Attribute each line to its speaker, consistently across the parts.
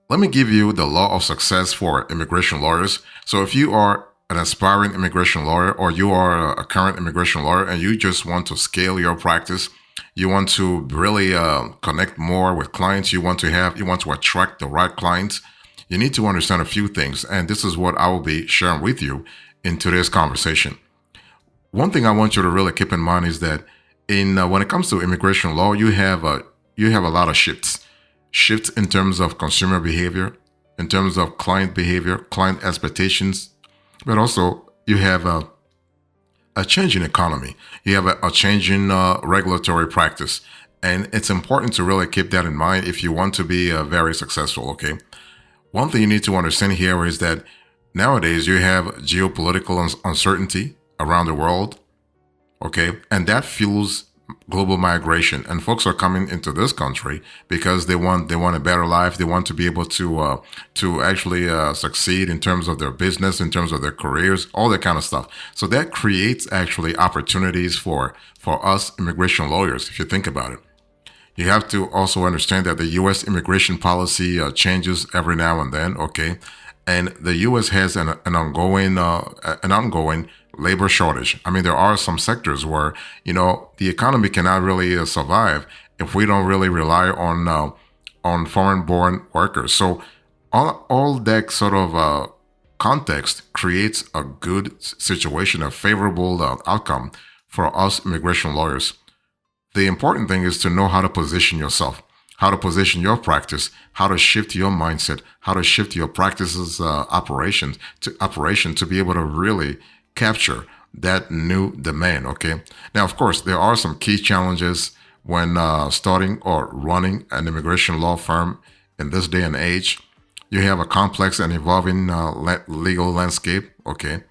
Speaker 1: Let me give you the law of success for immigration lawyers. So if you are an aspiring immigration lawyer or you are a current immigration lawyer and you just want to scale your practice, you want to really connect more with clients, you want to attract the right clients, you need to understand a few things. And this is what I will be sharing with you in today's conversation. One thing I want you to really keep in mind is that in when it comes to immigration law, you have a lot of shifts in terms of consumer behavior, in terms of client behavior, client expectations, but also you have a change in economy. You have a change in regulatory practice. And it's important to really keep that in mind if you want to be very successful, okay? One thing you need to understand here is that nowadays you have geopolitical uncertainty around the world, okay? And that fuels global migration, and folks are coming into this country because they want a better life. They want to be able to actually succeed in terms of their business, in terms of their careers, all that kind of stuff. So that creates actually opportunities for us immigration lawyers. If you think about it, you have to also understand that the U.S. immigration policy changes every now and then. Okay, and the U.S. has an ongoing labor shortage. I mean, there are some sectors where the economy cannot really survive if we don't really rely on foreign-born workers. So all that sort of context creates a good situation, a favorable outcome for us immigration lawyers. The important thing is to know how to position yourself, how to position your practice, how to shift your mindset, how to shift your practices operation to be able to really capture that new demand. Okay. Now, of course, there are some key challenges when starting or running an immigration law firm in this day and age. You have a complex and evolving legal landscape. Okay.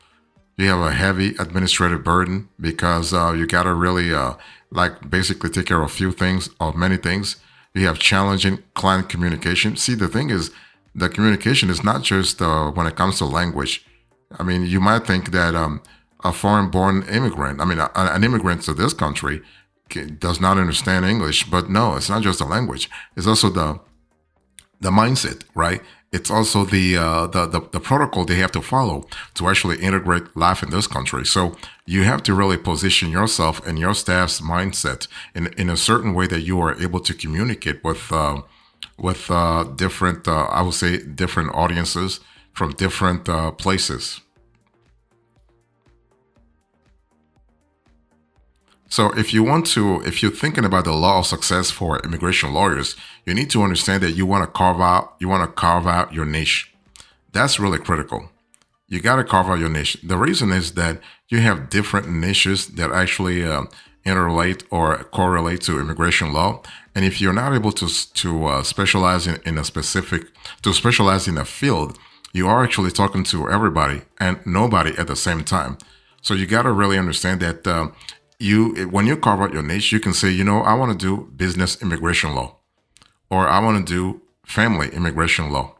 Speaker 1: You have a heavy administrative burden because you got to really basically take care of a few things or many things. You have challenging client communication. See, the thing is, the communication is not just when it comes to language. I mean, you might think that a foreign-born immigrant, an immigrant to this country does not understand English, but no, it's not just the language. It's also the mindset, right? It's also the protocol they have to follow to actually integrate life in this country. So you have to really position yourself and your staff's mindset in a certain way that you are able to communicate with different, I would say, different audiences from different places. So if you're thinking about the law of success for immigration lawyers, you need to understand that you want to carve out your niche. That's really critical. You got to carve out your niche. The reason is that you have different niches that actually interrelate or correlate to immigration law. And if you're not able to specialize in a field, you are actually talking to everybody and nobody at the same time. So you got to really understand that when you carve out your niche, you can say, I want to do business immigration law, or I want to do family immigration law.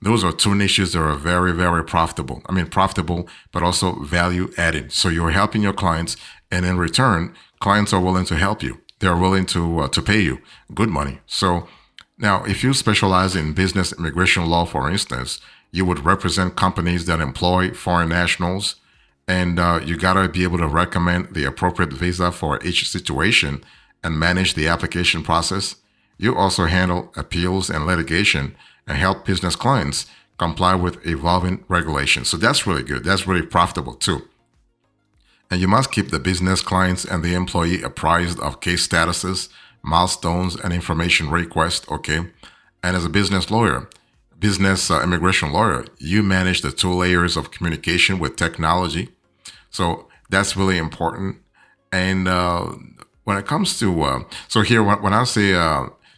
Speaker 1: Those are two niches that are very, very profitable. I mean, profitable, but also value added. So you're helping your clients, and in return, clients are willing to help you. They're willing to pay you good money. So now, if you specialize in business immigration law, for instance, you would represent companies that employ foreign nationals, and you gotta be able to recommend the appropriate visa for each situation and manage the application process. You also handle appeals and litigation and help business clients comply with evolving regulations. So that's really good. That's really profitable too. And you must keep the business clients and the employee apprised of case statuses, milestones, and information requests. Okay. And as a business immigration lawyer, you manage the two layers of communication with technology. So that's really important. And when it comes to, so here, when I say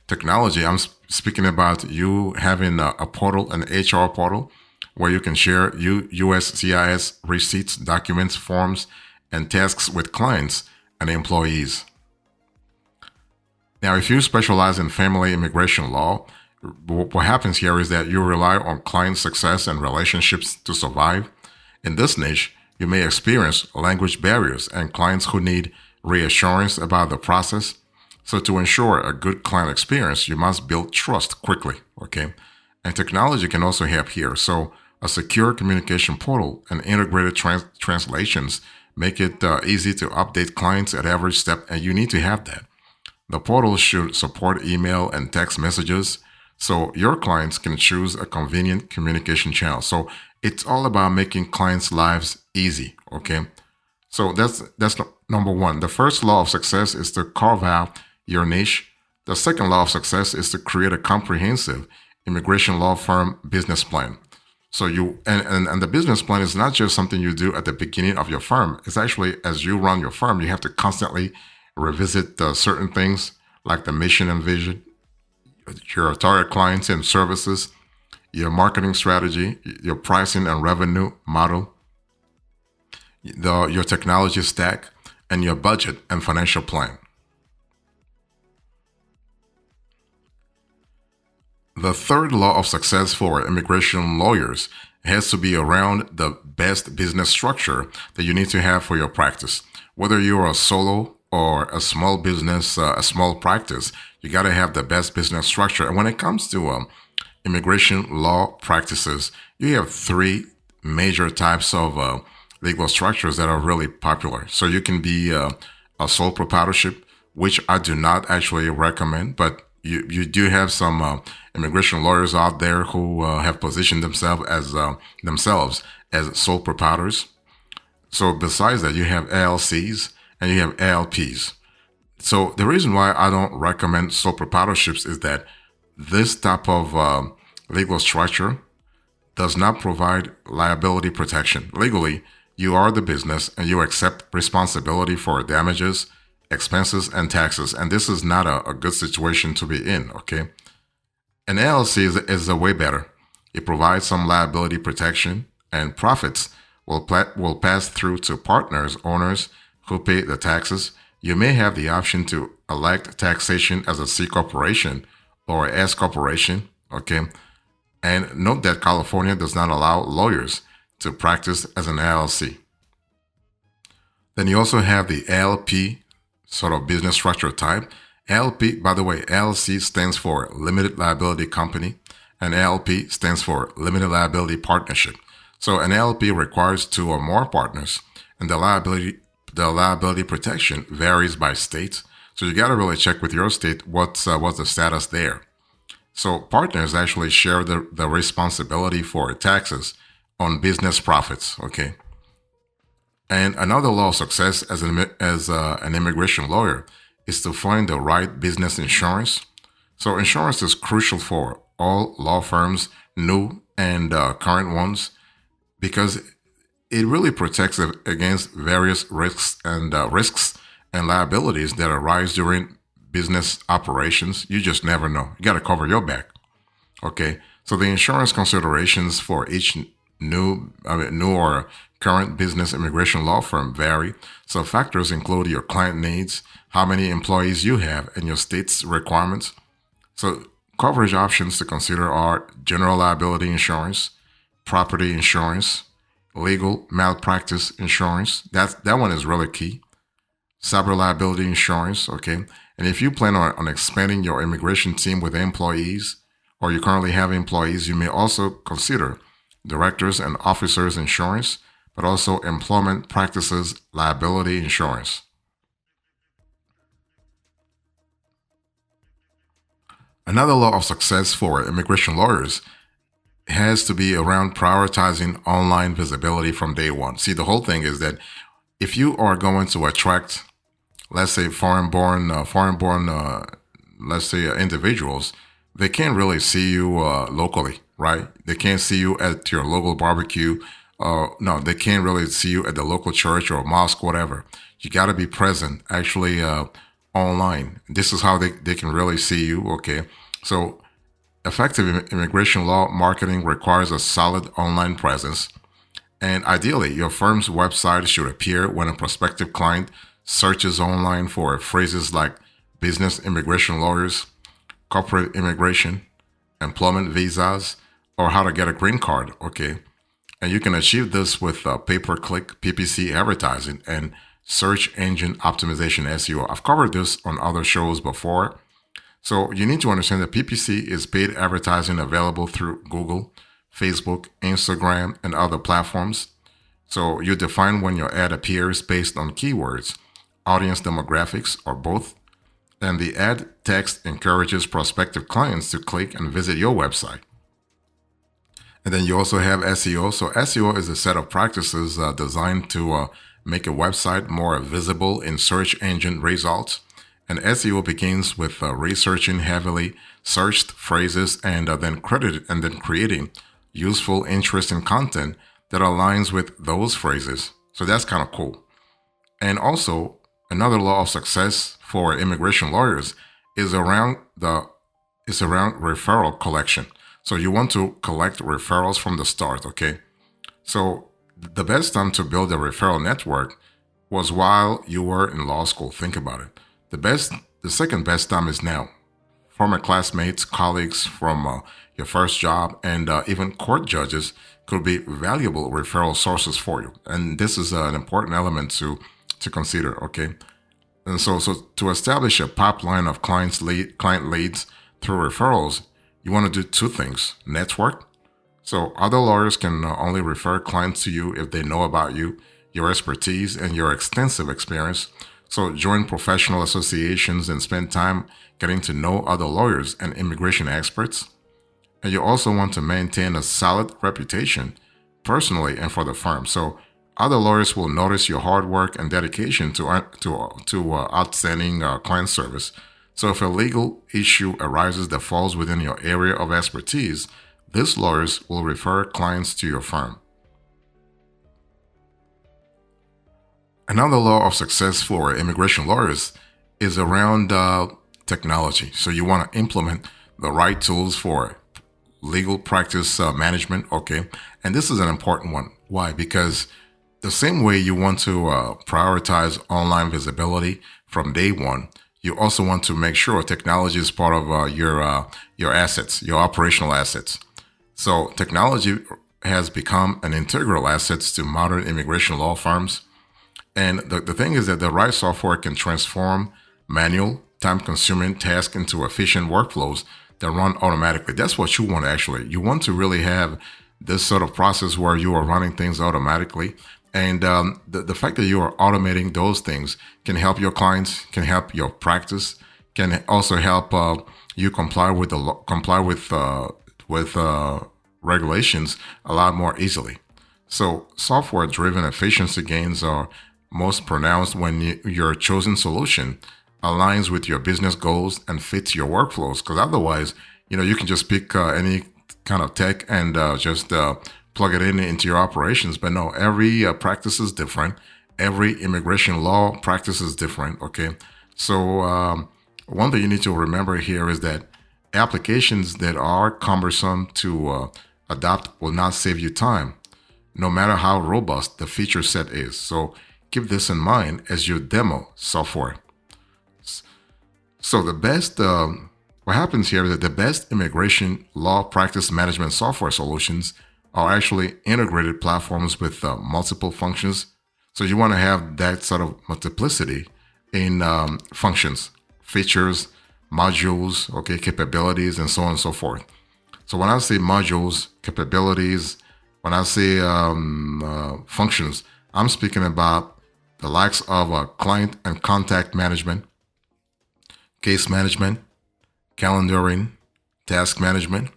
Speaker 1: technology, I'm speaking about you having a portal, an HR portal, where you can share USCIS receipts, documents, forms, and tasks with clients and employees. Now, if you specialize in family immigration law, what happens here is that you rely on client success and relationships to survive. In this niche, you may experience language barriers and clients who need reassurance about the process. So to ensure a good client experience, you must build trust quickly, okay? And technology can also help here. So a secure communication portal and integrated translations make it easy to update clients at every step, and you need to have that. The portal should support email and text messages so your clients can choose a convenient communication channel. So it's all about making clients' lives easy, okay? So that's number one. The first law of success is to carve out your niche. The second law of success is to create a comprehensive immigration law firm business plan. So and the business plan is not just something you do at the beginning of your firm. It's actually as you run your firm, you have to constantly revisit certain things like the mission and vision, your target clients and services, your marketing strategy, your pricing and revenue model, your technology stack, and your budget and financial plan. The third law of success for immigration lawyers has to be around the best business structure that you need to have for your practice. Whether you're a solo or a small business, a small practice, you got to have the best business structure. And when it comes to immigration law practices, you have three major types of legal structures that are really popular. So you can be a sole proprietorship, which I do not actually recommend, but you do have some immigration lawyers out there who have positioned themselves as sole proprietors. So besides that, you have LLCs and you have LPs. So the reason why I don't recommend sole proprietorships is that this type of legal structure does not provide liability protection. Legally, you are the business and you accept responsibility for damages, expenses, and taxes. And this is not a good situation to be in, okay? An LLC is a way better. It provides some liability protection, and profits will pass through to partners, owners who pay the taxes. You may have the option to elect taxation as a C corporation or S corporation, okay? And note that California does not allow lawyers to practice as an LLC. Then you also have the LP sort of business structure type. LP, by the way, LLC stands for Limited Liability Company, and LP stands for Limited Liability Partnership. So an LP requires two or more partners, and the liability protection varies by state. So you got to really check with your state what's the status there. So partners actually share the responsibility for taxes on business profits. Okay. And another law of success as an immigration lawyer is to find the right business insurance. So insurance is crucial for all law firms, new and current ones, because it really protects against various risks and liabilities that arise during business operations. You just never know. You got to cover your back. Okay. So the insurance considerations for each new or current business immigration law firm vary. So factors include your client needs, how many employees you have, and your state's requirements. So coverage options to consider are general liability insurance, property insurance, legal malpractice insurance. That one is really key. Cyber liability insurance, okay? And if you plan on expanding your immigration team with employees, or you currently have employees, you may also consider directors and officers insurance, but also employment practices liability insurance. Another law of success for immigration lawyers has to be around prioritizing online visibility from day one. See, the whole thing is that if you are going to attract, let's say, foreign-born, let's say, individuals, they can't really see you locally, right? They can't see you at your local barbecue. No, they can't really see you at the local church or mosque, whatever. You got to be present, actually, online. This is how they can really see you, okay? So effective immigration law marketing requires a solid online presence. And ideally, your firm's website should appear when a prospective client searches online for phrases like business immigration lawyers, corporate immigration, employment visas, or how to get a green card, okay? And you can achieve this with pay-per-click PPC advertising and search engine optimization SEO. I've covered this on other shows before. So you need to understand that PPC is paid advertising available through Google, Facebook, Instagram, and other platforms. So you define when your ad appears based on keywords, audience demographics, or both. And the ad text encourages prospective clients to click and visit your website. And then you also have SEO. So SEO is a set of practices designed to make a website more visible in search engine results. And SEO begins with researching heavily searched phrases and then creating useful, interesting content that aligns with those phrases. So that's kind of cool. And also, another law of success for immigration lawyers is around referral collection. So you want to collect referrals from the start, okay? So the best time to build a referral network was while you were in law school. Think about it. The second best time is now. Former classmates, colleagues from your first job, and even court judges could be valuable referral sources for you. And this is an important element to consider, okay? And so to establish a pipeline of client leads through referrals, you want to do two things: network. So other lawyers can only refer clients to you if they know about you, your expertise, and your extensive experience. So join professional associations and spend time getting to know other lawyers and immigration experts. And you also want to maintain a solid reputation personally and for the firm. So other lawyers will notice your hard work and dedication to outstanding client service. So if a legal issue arises that falls within your area of expertise, these lawyers will refer clients to your firm. Another law of success for immigration lawyers is around technology. So you want to implement the right tools for legal practice management, okay? And this is an important one. Why? Because the same way you want to prioritize online visibility from day one, you also want to make sure technology is part of your assets, your operational assets. So technology has become an integral asset to modern immigration law firms. And the thing is that the right software can transform manual, time-consuming tasks into efficient workflows that run automatically. That's what you want, actually. You want to really have this sort of process where you are running things automatically. And the fact that you are automating those things can help your clients, can help your practice, can also help you comply with regulations a lot more easily. So software-driven efficiency gains are most pronounced when your chosen solution aligns with your business goals and fits your workflows. Because otherwise, you can just pick any kind of tech and just plug it into your operations. But no, every practice is different. Every immigration law practice is different. Okay, so one thing you need to remember here is that applications that are cumbersome to adopt will not save you time, no matter how robust the feature set is. So keep this in mind as you demo software. So what happens here is that the best immigration law practice management software solutions are actually integrated platforms with multiple functions. So you want to have that sort of multiplicity in functions, features, modules, okay, capabilities, and so on and so forth. So when I say modules, capabilities, when I say functions, I'm speaking about the likes of client and contact management, case management, calendaring, task management,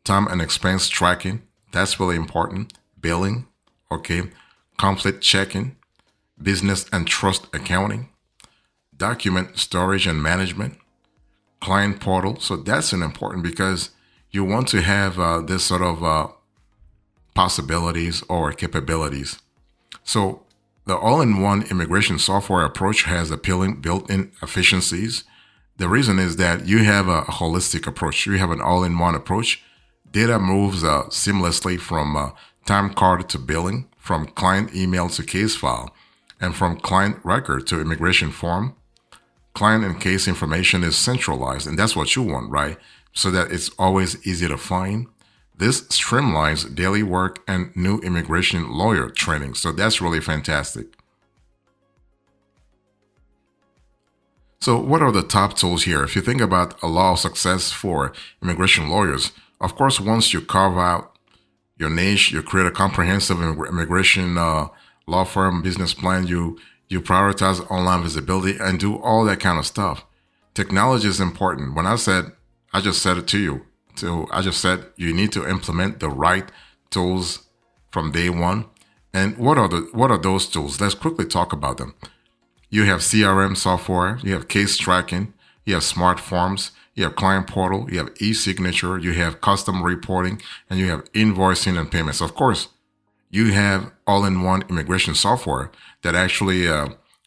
Speaker 1: time and expense tracking. That's really important. Billing, okay, conflict checking, business and trust accounting, document storage and management, client portal. So that's an important because you want to have this sort of possibilities or capabilities. So the all-in-one immigration software approach has appealing built-in efficiencies. The reason is that you have a holistic approach. You have an all-in-one approach. Data moves seamlessly from time card to billing, from client email to case file, and from client record to immigration form. Client and case information is centralized, and that's what you want, right? So that it's always easy to find. This streamlines daily work and new immigration lawyer training. So that's really fantastic. So, what are the top tools here? If you think about a law of success for immigration lawyers, of course, once you carve out your niche, you create a comprehensive immigration law firm business plan, you prioritize online visibility and do all that kind of stuff. Technology is important. I just said it to you. So I just said you need to implement the right tools from day one. And what are those tools? Let's quickly talk about them. You have CRM software, you have case tracking, you have smart forms, you have client portal, you have e-signature, you have custom reporting, and you have invoicing and payments. Of course, you have all-in-one immigration software that actually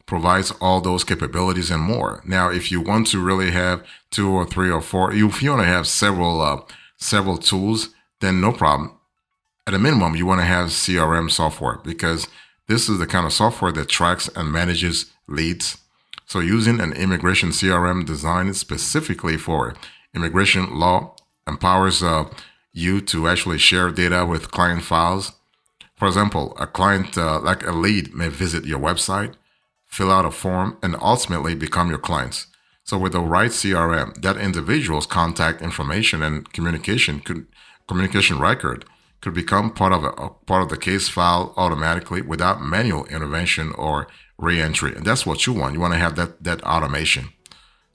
Speaker 1: provides all those capabilities and more. Now, if you want to really have two or three or four, if you want to have several tools, then no problem. At a minimum, you want to have CRM software because this is the kind of software that tracks and manages leads. So using an immigration CRM designed specifically for immigration law empowers you to actually share data with client files. For example, a client like a lead may visit your website, fill out a form, and ultimately become your clients. So with the right CRM, that individual's contact information and communication record could become part of the case file automatically without manual intervention or re-entry. And that's what you want. You want to have that automation.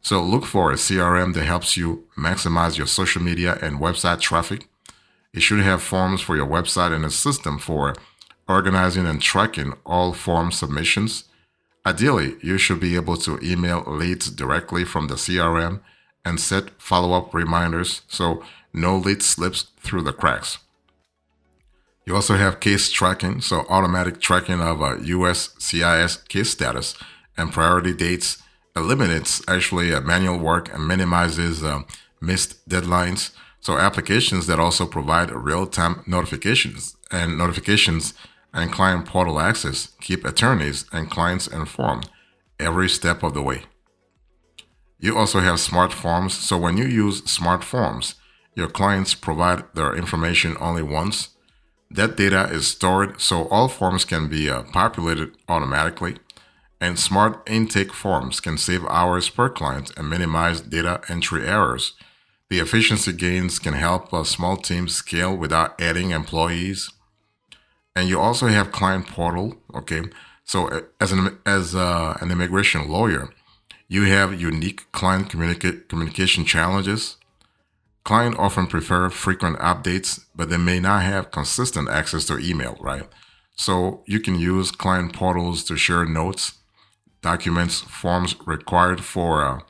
Speaker 1: So look for a CRM that helps you maximize your social media and website traffic. It should have forms for your website and a system for organizing and tracking all form submissions. Ideally, you should be able to email leads directly from the CRM and set follow-up reminders so no lead slips through the cracks. You also have case tracking, so automatic tracking of a USCIS case status and priority dates eliminates actually manual work and minimizes missed deadlines. So applications that also provide real-time notifications and client portal access keep attorneys and clients informed every step of the way. You also have smart forms. So when you use smart forms, your clients provide their information only once. That data is stored so all forms can be populated automatically. And smart intake forms can save hours per client and minimize data entry errors. The efficiency gains can help small teams scale without adding employees. And you also have client portal. Okay, so as an immigration lawyer, you have unique client communication challenges. Clients often prefer frequent updates, but they may not have consistent access to email, right? So you can use client portals to share notes, documents, forms required for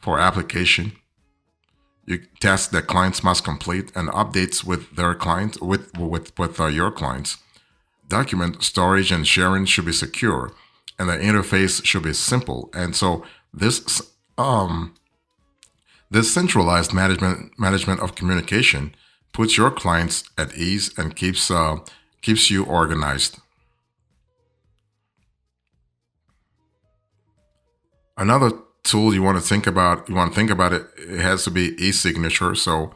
Speaker 1: application. You tasks that clients must complete and updates with their clients with your clients. Document storage and sharing should be secure, and the interface should be simple. And so this centralized management of communication puts your clients at ease and keeps you organized. Another tool you want to think about it, it has to be e-signature. So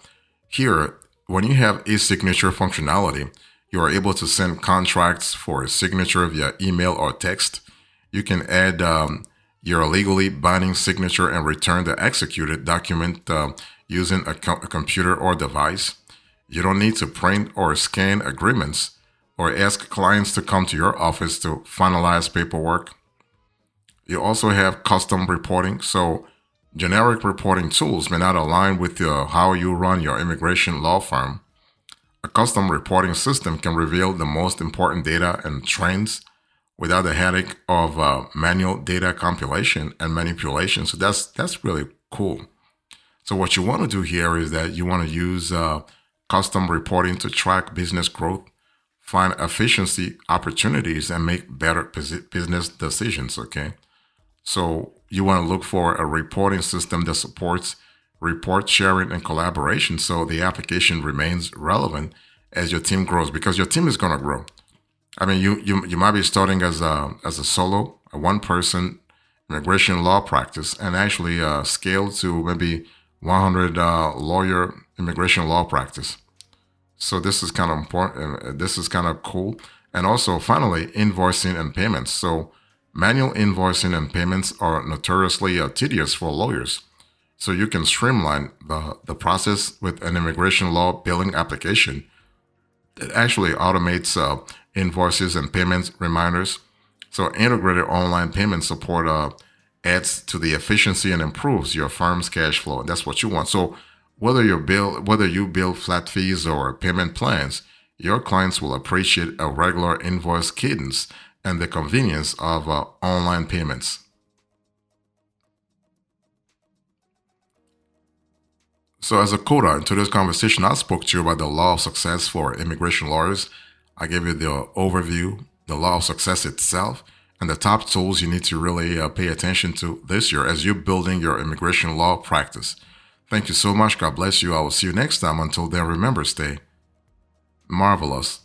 Speaker 1: here, when you have e-signature functionality, you are able to send contracts for a signature via email or text. You can add your legally binding signature and return the executed document using a computer or device. You don't need to print or scan agreements or ask clients to come to your office to finalize paperwork. You also have custom reporting. So generic reporting tools may not align with how you run your immigration law firm. A custom reporting system can reveal the most important data and trends without the headache of manual data compilation and manipulation. So that's really cool. So what you want to do here is that you want to use custom reporting to track business growth, find efficiency opportunities, and make better business decisions. Okay. So you want to look for a reporting system that supports report sharing and collaboration so the application remains relevant as your team grows, because your team is going to grow. I mean, you might be starting as a solo, a one person immigration law practice, and actually scale to maybe 100 lawyer immigration law practice. So this is kind of important. This is kind of cool. And also, finally, invoicing and payments. So Manual invoicing and payments are notoriously tedious for lawyers. So you can streamline the process with an immigration law billing application. It actually automates invoices and payments reminders. So integrated online payment support adds to the efficiency and improves your firm's cash flow. And that's what you want. So whether you bill flat fees or payment plans, your clients will appreciate a regular invoice cadence and the convenience of online payments. So, as a coda in today's conversation, I spoke to you about the law of success for immigration lawyers. I gave you the overview, the law of success itself, and the top tools you need to really pay attention to this year as you're building your immigration law practice. Thank you so much. God bless you. I will see you next time. Until then, remember, stay marvelous.